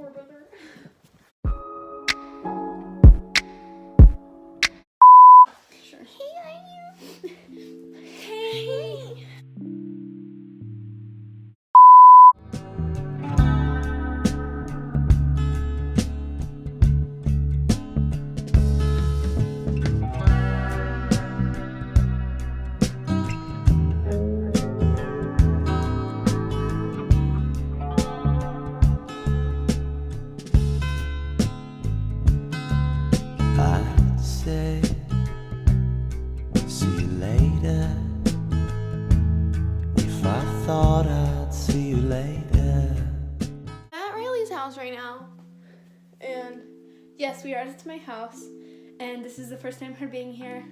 Poor brother. Sure. Hey, hey. I'd say, see you later, if I thought I'd see you later. At Riley's house right now, and yes, we are at my house, and this is the first time her being here.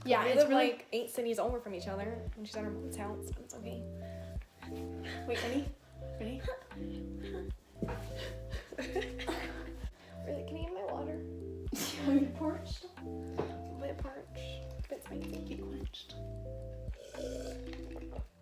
Yeah, We it's live really like 8 cities over from each other, and she's at her mom's house, but it's okay. Wait, ready? Really, can you get my water? I'm parched. A bit parched, but it's making me quenched.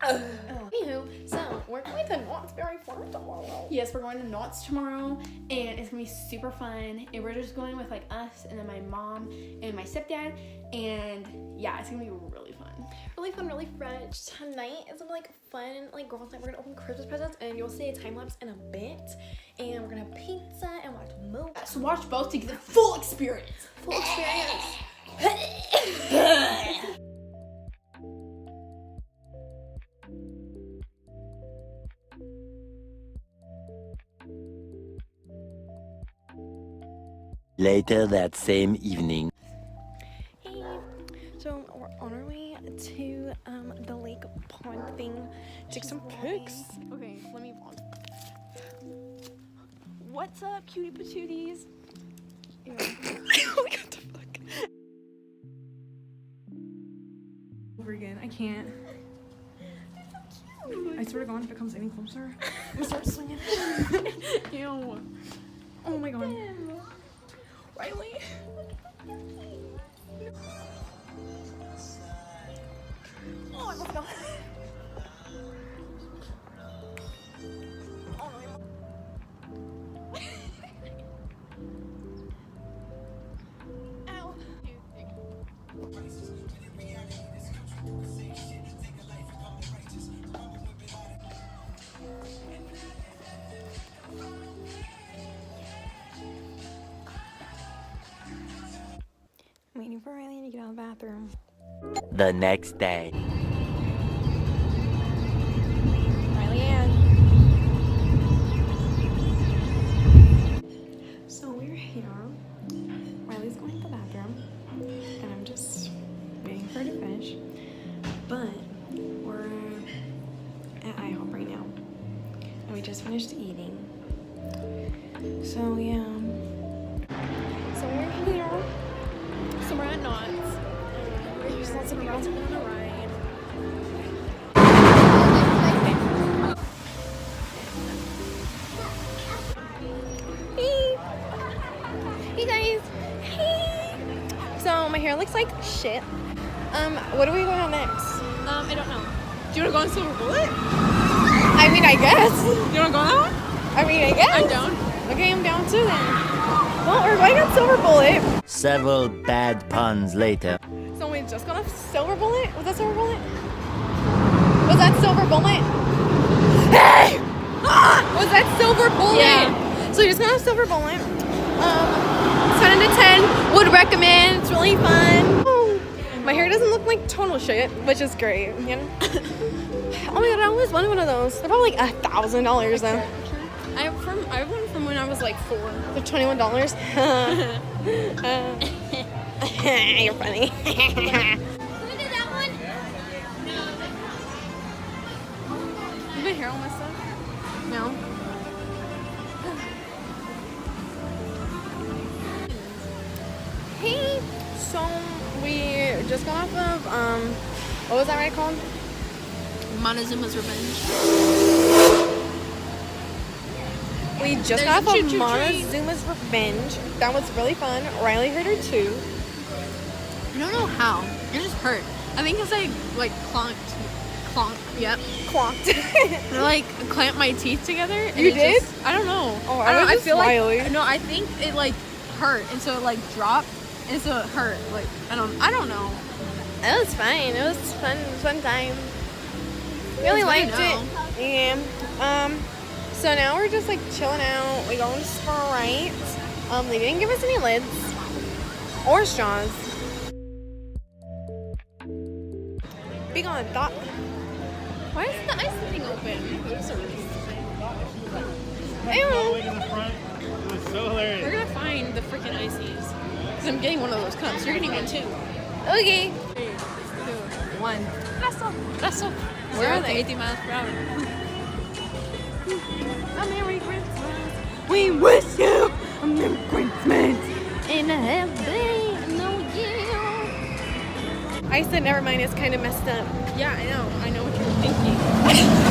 Anywho, so we're going to Knott's Berry Farm tomorrow. Yes, we're going to Knott's tomorrow, and it's gonna be super fun. And we're just going with like us, and then my mom and my stepdad, and yeah, it's gonna be really fun. Really fun, really fresh. Tonight is like fun, like girls' night. We're gonna open Christmas presents, and you'll see a time lapse in a bit. And we're gonna have pizza and watch movies. So watch both to get the full experience. Full experience. Later that same evening. Hey, so we're on our way to the lake pond thing. Take some pics. Okay, let me vlog. What's up, cutie patooties? What the fuck? Over again. I can't. I swear to God, if it comes any closer, I'm gonna start swinging. Ew. Oh my God. Riley. Oh, I love it. Ow. I'm waiting for Riley to get out of the bathroom. The next day. Riley Ann. So we're here. Riley's going to the bathroom, and I'm just waiting for her to finish. But we're at IHOP right now, and we just finished eating. So yeah. So we're here. So we're at Knott's. We're just lots of girls going on a ride. Hey! Hey guys! Hey! So my hair looks like shit. What are we going on next? I don't know. Do you wanna go on Silver Bullet? I mean, I guess. You wanna go on that one? I mean, I guess. I'm down. Okay, I'm down too then. Well, we're going on Silver Bullet. Several bad puns later. So we just got off Silver Bullet? Was that Silver Bullet? Was that Silver Bullet? Hey! Was that Silver Bullet? Yeah. So we just got off Silver Bullet. 7 to 10. Would recommend. It's really fun. Oh, my hair doesn't look like total shit, which is great. You know? Oh my God, I always wanted one of those. They're probably like $1,000 though. I have one from when I was like 4. They're $21. You're funny. Can we do that one? You been hair all messed up? No. Hey, so we just got off of what was that right called? Montezuma's Revenge. We just There's got a off choo-choo of train. Montezuma's Revenge. That was really fun. Riley hurt her too. I don't know how. It just hurt. I think because I like clonked Yep. clocked. I like clamped my teeth together. And You it did? Just, I don't know. Oh, I don't know. I feel smiley. like no. I think it like hurt, and so it like dropped, and so it hurt. Like I don't know. It was fine. It was fun time. Really liked it. Yeah. So now we're just like chilling out. We going to Sprite. They didn't give us any lids or straws. Big on thought. Why is the ice thing open? We're gonna find the freaking ices. Cause I'm getting one of those cups. You're getting one too. Okay. 3, 2, 1. That's so. Where are they? 80 miles per hour. A Merry Christmas. We wish you a Merry Christmas and a happy New Year. I said never mind. It's kind of messed up. Yeah, I know what you're thinking.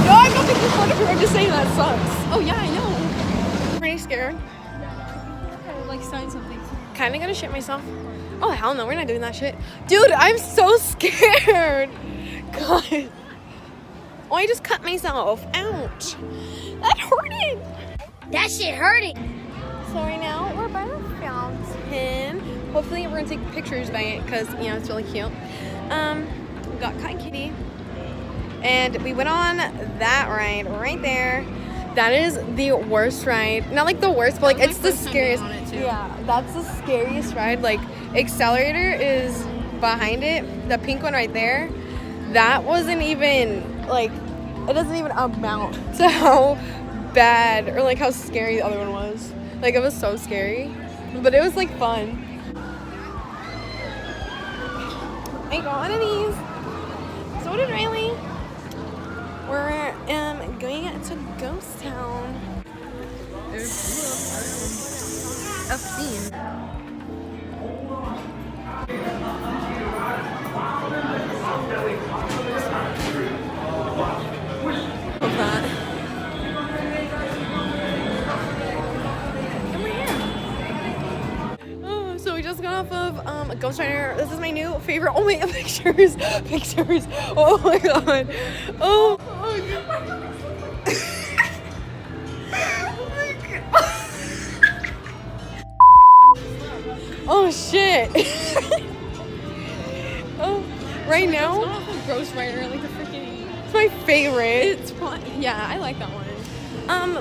No, I'm not making fun of her. I'm just saying that sucks. Oh yeah, I know. Pretty scared. I would like sign something. Kind of gonna shit myself. Oh hell no, we're not doing that shit, dude. I'm so scared. God. Oh, I just cut myself. Ouch. That hurted. That shit hurting. So right now we're by the fountain. Hopefully we're gonna take pictures by it because you know it's really cute. We got Cotton Kitty, and we went on that ride right there. That is the worst ride. Not like the worst, but like it's the scariest. Yeah, that's the scariest ride. Like accelerator is behind it. The pink one right there. That wasn't even like it doesn't even amount to how bad or like how scary the other one was. Like it was so scary, but it was like fun. I got one of these. So did Riley. We're going to Ghost Town. A theme. What's that? And we're here. Oh, so we just got off of Ghost Rider. This is my new favorite. Oh my god, pictures. Oh my god. Oh my god. Oh shit. Oh, right now Ghost Rider, like the freaking. it's my favorite. It's fun. Yeah, I like that one.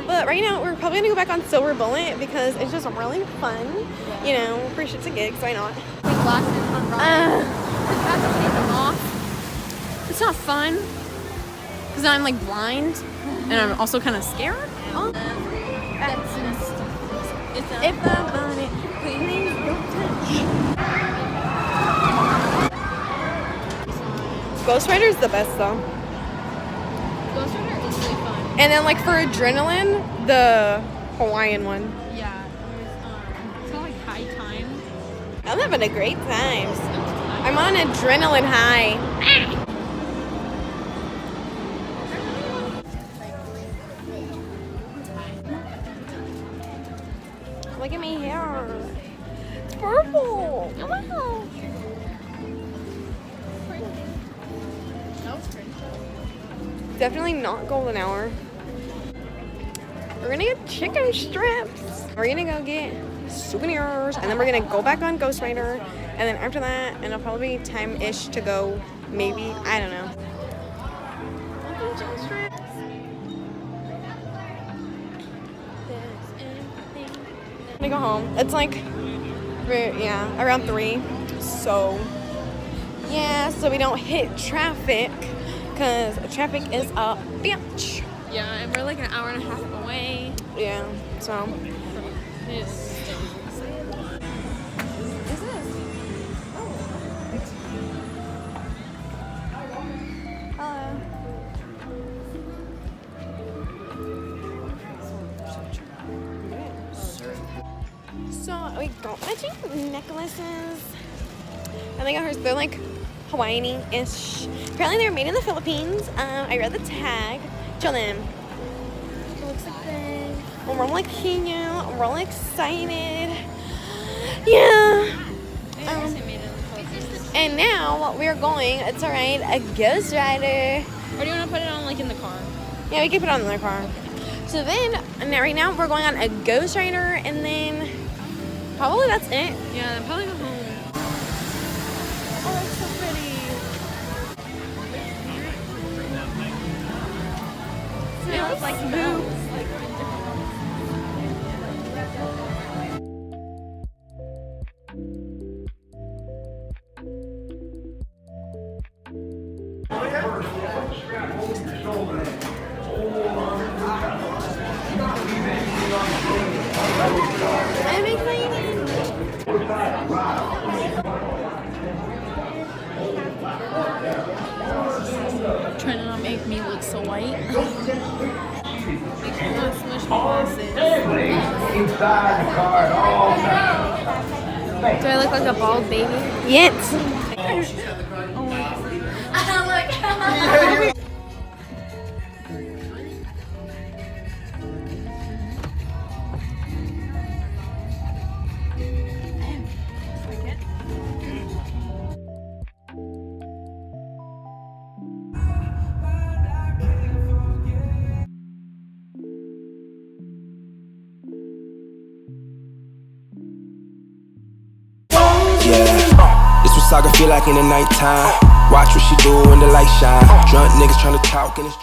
But right now we're probably gonna go back on Silver Bullet because it's just really fun. You know, for shits and gigs, why not? Like glasses on ride. I have to take them off. It's not fun. Cause then I'm like blind, and I'm also kind of scared. Oh. If I want it, please don't touch. Ghost Rider is the best though. Ghost Rider is really fun. And then like for adrenaline, the Hawaiian one. Yeah, it's called like High Time. I'm having a great time. I'm on adrenaline high. Look at me hair. It's purple. Oh wow. Definitely not golden hour. We're gonna get chicken strips. We're gonna go get souvenirs, and then we're gonna go back on Ghost Rider, and then after that, and it'll probably be time-ish to go. Maybe, I don't know. I'm gonna go home. It's like, yeah, around 3. So, yeah, so we don't hit traffic, because traffic is a bitch. Yeah, and we're like an hour and a half away. Yeah, so. So we got matching necklaces. I think they're like Hawaiian-ish. Apparently they're made in the Philippines. I read the tag. Show them. It looks like this. Well, we're all like cute. We're all excited. Yeah. And now we are going to ride a Ghost Rider. Or do you want to put it on like in the car? Yeah, we can put it on the car. So then, right now we're going on a ghost trainer, and then probably that's it. Yeah, then probably go home. Oh, that's so pretty. Smells like smoke. I'm excited. Trying to not make me look so white. I'm gonna smush my glasses. Inside the car all night. Do I look like a bald baby? Yes. Yeah, this what Saga feel like in the nighttime. Watch what she do when the light shine. Drunk niggas tryna talk and it's